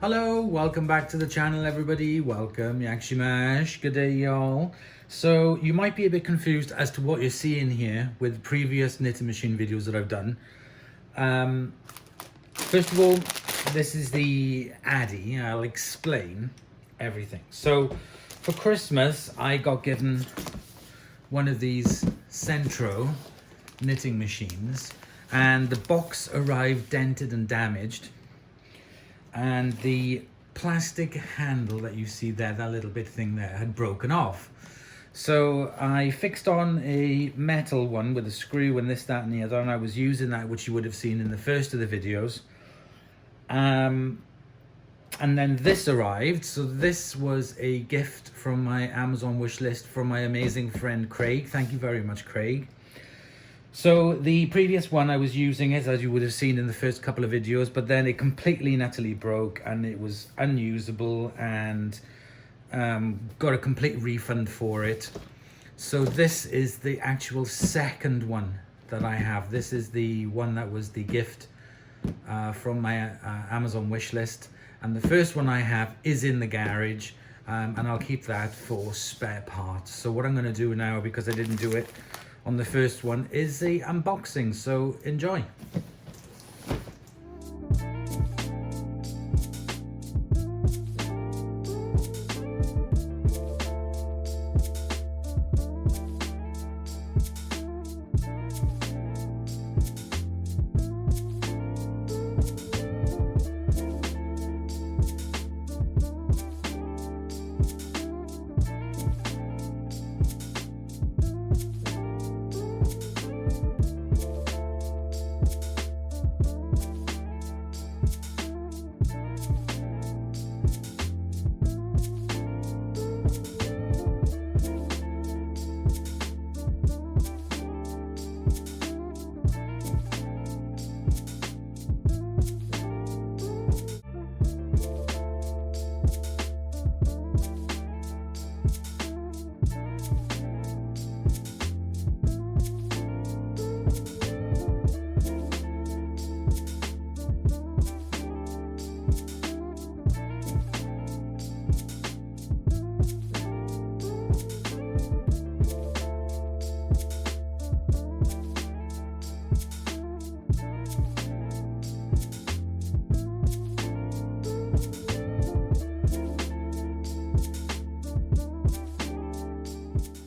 Hello, welcome back to the channel everybody. Welcome, Yakshimash. Good day y'all. So you might be a bit confused as to what you're seeing here with previous knitting machine videos that I've done. First of all, this is the Addy. I'll explain everything. So for Christmas, I got given one of these Sentro knitting machines, and the box arrived dented and damaged. And the plastic handle that you see there, that little bit thing there, had broken off. So I fixed on a metal one with a screw and this, that and the other, and I was using that, which you would have seen in the first of the videos. And then this arrived. So this was a gift from my Amazon wish list from my amazing friend Craig. Thank you very much, Craig. So the previous one I was using it, as you would have seen in the first couple of videos, but then it completely and utterly broke and it was unusable, and got a complete refund for it. So this is the actual second one that I have. This is the one that was the gift from my Amazon wish list, and the first one I have is in the garage, and I'll keep that for spare parts. So what I'm going to do now, because I didn't do it on the first one, is the unboxing, so enjoy.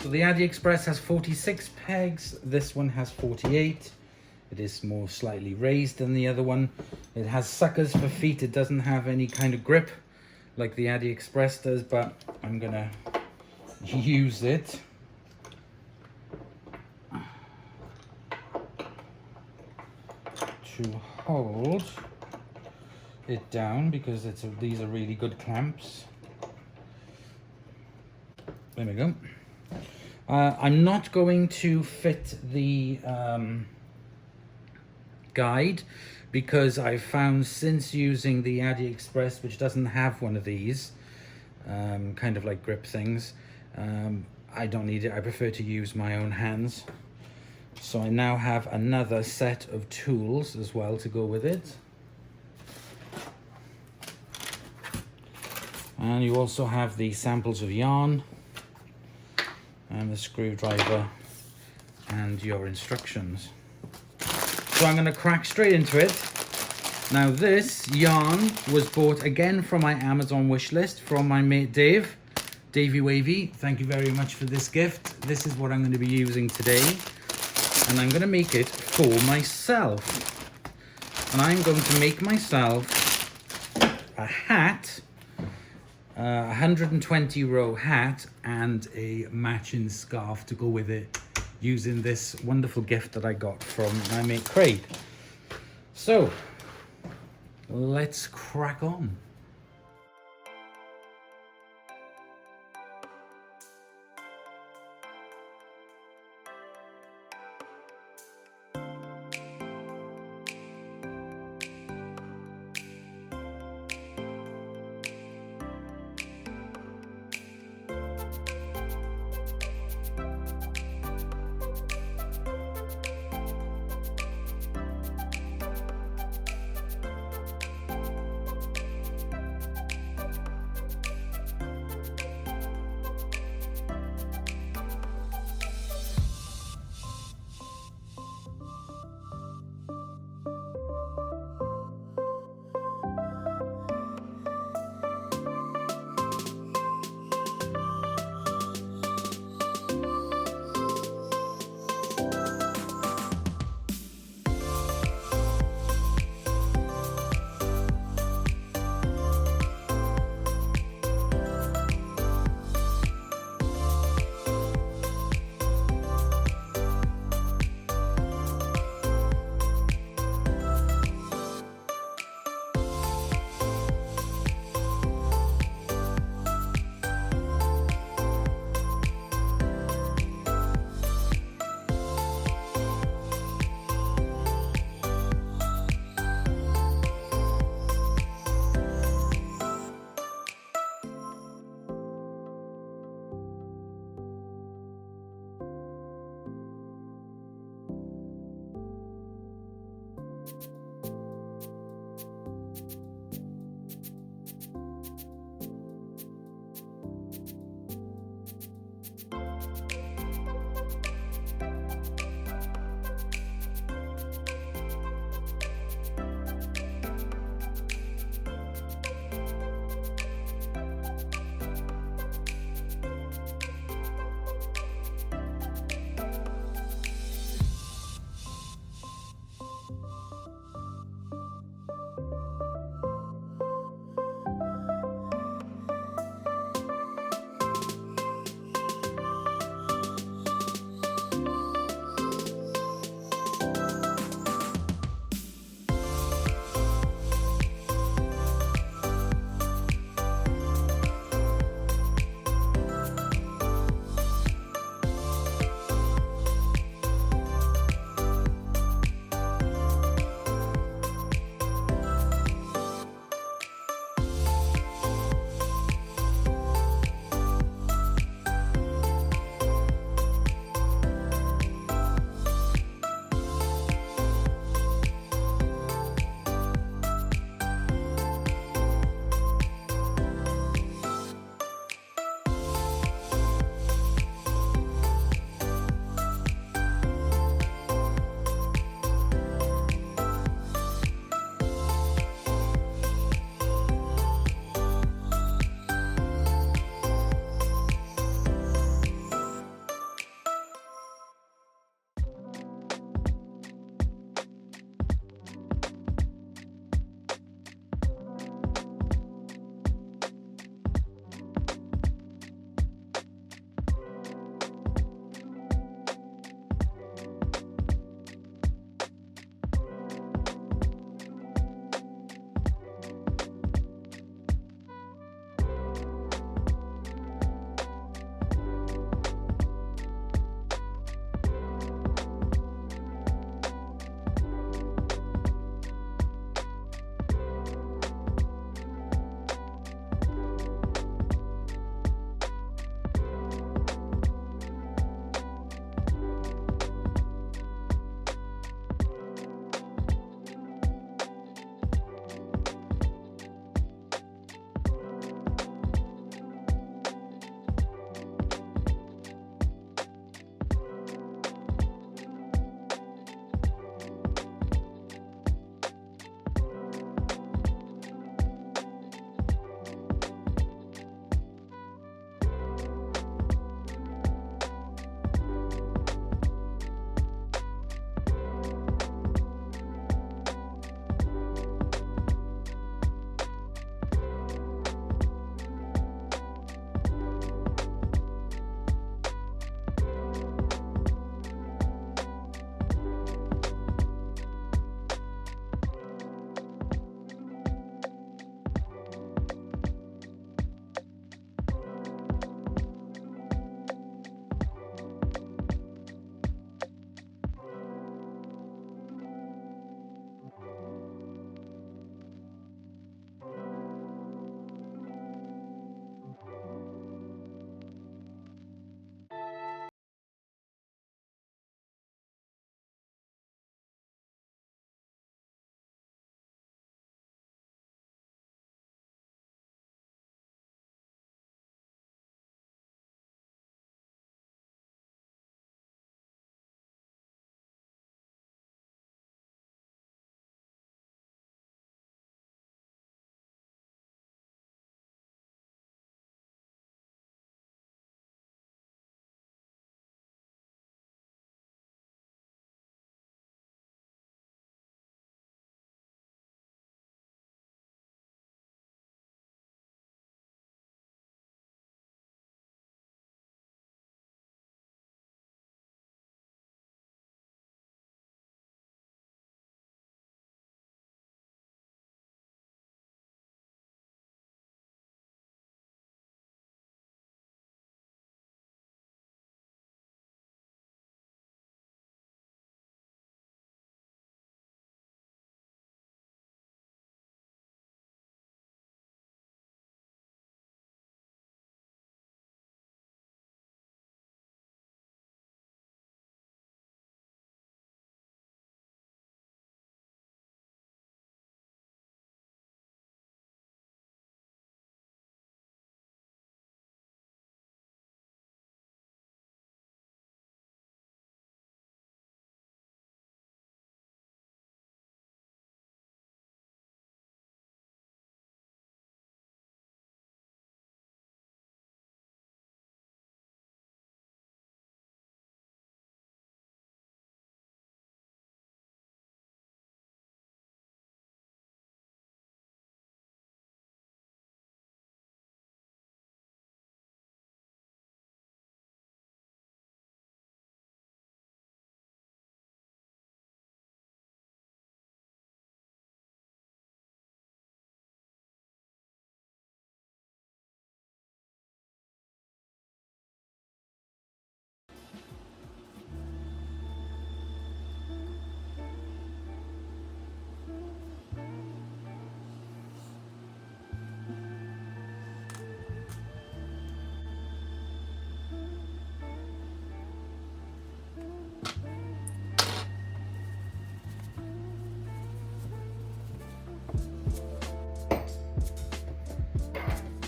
The AliExpress has 46 pegs, this one has 48. It is more slightly raised than the other one. It has suckers for feet. It doesn't have any kind of grip like the AliExpress does, but I'm gonna use it. To hold it down, because these are really good clamps. There we go. I'm not going to fit the guide, because I've found since using the AliExpress, which doesn't have one of these kind of like grip things, I don't need it. I prefer to use my own hands. So I now have another set of tools as well to go with it. And you also have the samples of yarn and the screwdriver and your instructions. So I'm going to crack straight into it. Now this yarn was bought again from my Amazon wish list from my mate Dave. Davey Wavy, thank you very much for this gift. This is what I'm going to be using today, and I'm going to make it for myself. And I'm going to make myself a hat, 120 row hat, and a matching scarf to go with it, using this wonderful gift that I got from my mate Craig. So let's crack on.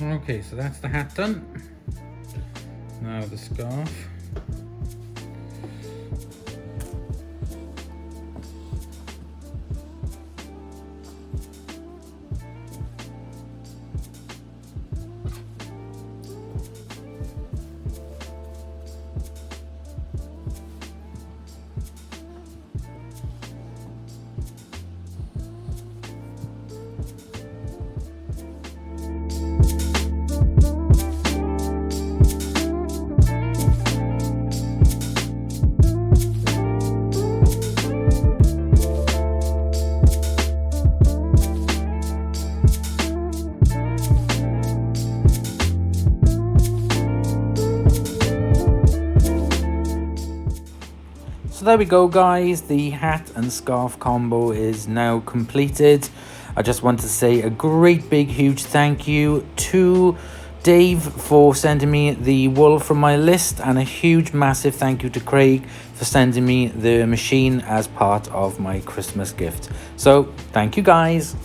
Okay, so that's the hat done. Now the scarf. So there we go, guys, the hat and scarf combo is now completed. I just want to say a great big huge thank you to Dave for sending me the wool from my list, and a huge massive thank you to Craig for sending me the machine as part of my Christmas gift. So thank you, guys.